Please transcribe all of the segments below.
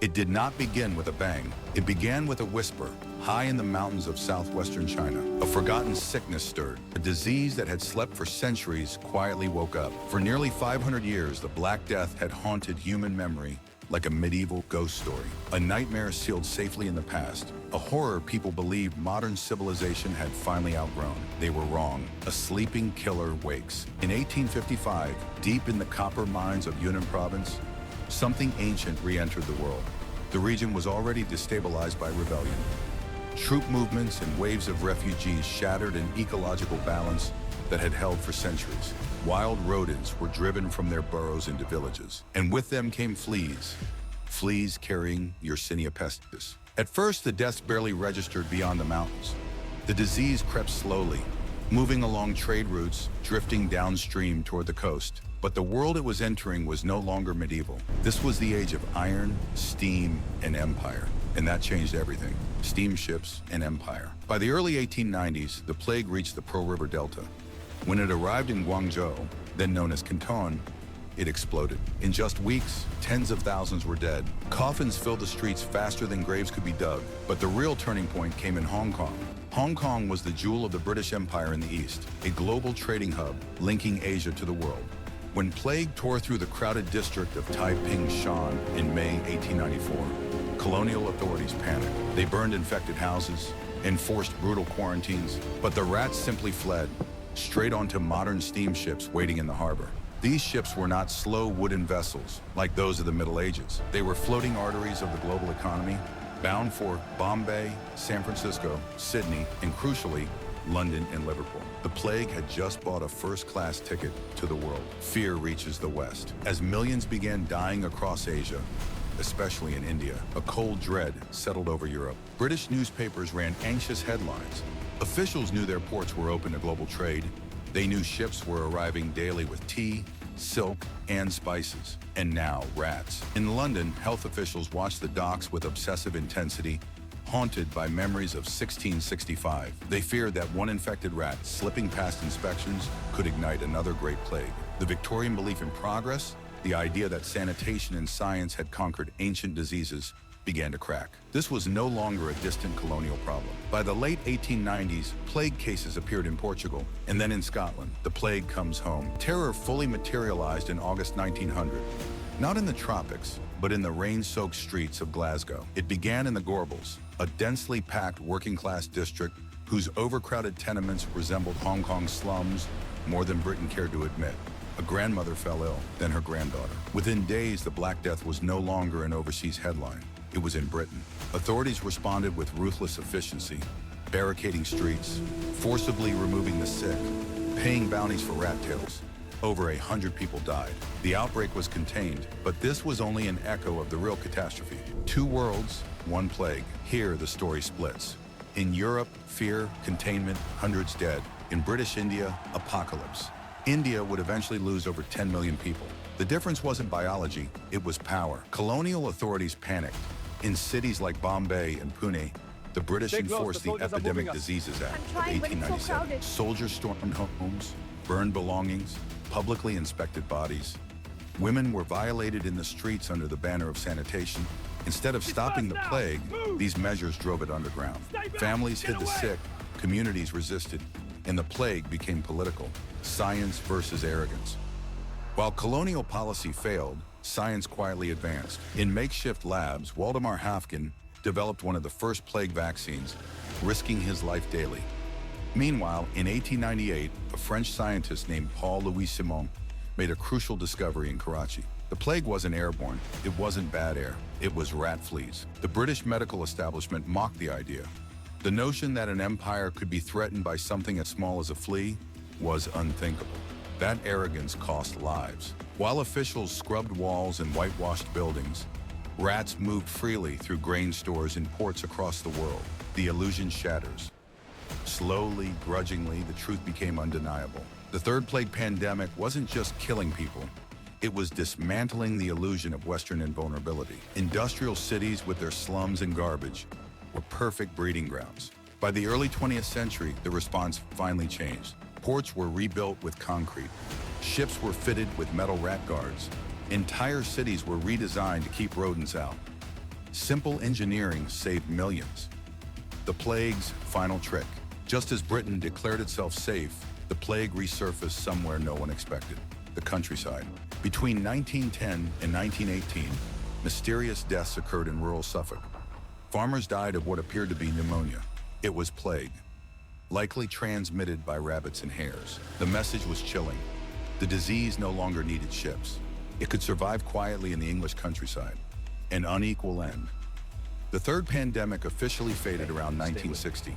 It did not begin with a bang. It began with a whisper, high in the mountains of southwestern China. A forgotten sickness stirred. A disease that had slept for centuries quietly woke up. For nearly 500 years, the Black Death had haunted human memory like a medieval ghost story. A nightmare sealed safely in the past. A horror people believed modern civilization had finally outgrown. They were wrong. A sleeping killer wakes. In 1855, deep in the copper mines of Yunnan province, something ancient re-entered the world. The region was already destabilized by rebellion. Troop movements and waves of refugees shattered an ecological balance that had held for centuries. Wild rodents were driven from their burrows into villages, and with them came fleas carrying Yersinia pestis. At first, the deaths barely registered beyond the mountains. The disease crept slowly, moving along trade routes, drifting downstream toward the coast. But the world it was entering was no longer medieval. This was the age of iron, steam, and empire. And that changed everything. Steamships and empire. By the early 1890s, the plague reached the Pearl River Delta. When it arrived in Guangzhou, then known as Canton, it exploded. In just weeks, tens of thousands were dead. Coffins filled the streets faster than graves could be dug. But the real turning point came in Hong Kong. Hong Kong was the jewel of the British Empire in the East, a global trading hub linking Asia to the world. When plague tore through the crowded district of Taiping Shan in May 1894, colonial authorities panicked. They burned infected houses, enforced brutal quarantines, but the rats simply fled, straight onto modern steamships waiting in the harbor. These ships were not slow wooden vessels like those of the Middle Ages. They were floating arteries of the global economy, bound for Bombay, San Francisco, Sydney, and crucially, London and Liverpool. The plague had just bought a first-class ticket to the world. Fear reaches the West. As millions began dying across Asia, especially in India, a cold dread settled over Europe. British newspapers ran anxious headlines. Officials knew their ports were open to global trade. They knew ships were arriving daily with tea, silk, and spices. And now, rats. In London, health officials watched the docks with obsessive intensity, haunted by memories of 1665. They feared that one infected rat slipping past inspections could ignite another great plague. The Victorian belief in progress, the idea that sanitation and science had conquered ancient diseases, began to crack. This was no longer a distant colonial problem. By the late 1890s, plague cases appeared in Portugal, and then in Scotland. The plague comes home. Terror fully materialized in August 1900. Not in the tropics, but in the rain-soaked streets of Glasgow. It began in the Gorbals, a densely packed working-class district whose overcrowded tenements resembled Hong Kong's slums more than Britain cared to admit. A grandmother fell ill, then her granddaughter. Within days, the Black Death was no longer an overseas headline. It was in Britain. Authorities responded with ruthless efficiency, barricading streets, forcibly removing the sick, paying bounties for rat tails. Over 100 people died. The outbreak was contained, but this was only an echo of the real catastrophe. Two worlds, one plague. Here, the story splits. In Europe, fear, containment, hundreds dead. In British India, apocalypse. India would eventually lose over 10 million people. The difference wasn't biology, it was power. Colonial authorities panicked. In cities like Bombay and Pune, the British enforced the Epidemic Diseases Act of 1897. Soldiers stormed homes, burned belongings, publicly inspected bodies. Women were violated in the streets under the banner of sanitation. Instead of stopping the plague, these measures drove it underground. Families hid the sick, communities resisted, and the plague became political. Science versus arrogance. While colonial policy failed, science quietly advanced. In makeshift labs, Waldemar Haffkine developed one of the first plague vaccines, risking his life daily. Meanwhile, in 1898, a French scientist named Paul-Louis Simon made a crucial discovery in Karachi. The plague wasn't airborne, it wasn't bad air, it was rat fleas. The British medical establishment mocked the idea. The notion that an empire could be threatened by something as small as a flea was unthinkable. That arrogance cost lives. While officials scrubbed walls and whitewashed buildings, rats moved freely through grain stores in ports across the world. The illusion shatters. Slowly, grudgingly, the truth became undeniable. The third plague pandemic wasn't just killing people, it was dismantling the illusion of Western invulnerability. Industrial cities with their slums and garbage were perfect breeding grounds. By the early 20th century, the response finally changed. Ports were rebuilt with concrete. Ships were fitted with metal rat guards. Entire cities were redesigned to keep rodents out. Simple engineering saved millions. The plague's final trick. Just as Britain declared itself safe, the plague resurfaced somewhere no one expected: the countryside. Between 1910 and 1918, mysterious deaths occurred in rural Suffolk. Farmers died of what appeared to be pneumonia. It was plague, likely transmitted by rabbits and hares. The message was chilling. The disease no longer needed ships. It could survive quietly in the English countryside. An unequal end. The third pandemic officially faded around 1960.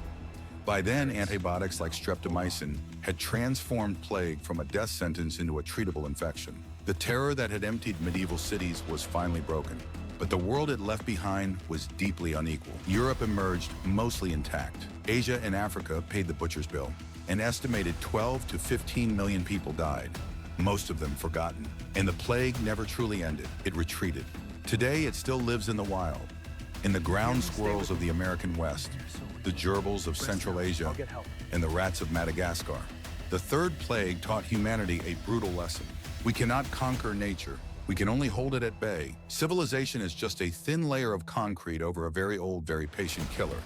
By then, antibiotics like streptomycin had transformed plague from a death sentence into a treatable infection. The terror that had emptied medieval cities was finally broken. But the world it left behind was deeply unequal. Europe emerged mostly intact. Asia and Africa paid the butcher's bill. An estimated 12 to 15 million people died, most of them forgotten. And the plague never truly ended. It retreated. Today, it still lives in the wild, in the ground squirrels of the American West, the gerbils of Central Asia, and the rats of Madagascar. The third plague taught humanity a brutal lesson. We cannot conquer nature. We can only hold it at bay. Civilization is just a thin layer of concrete over a very old, very patient killer.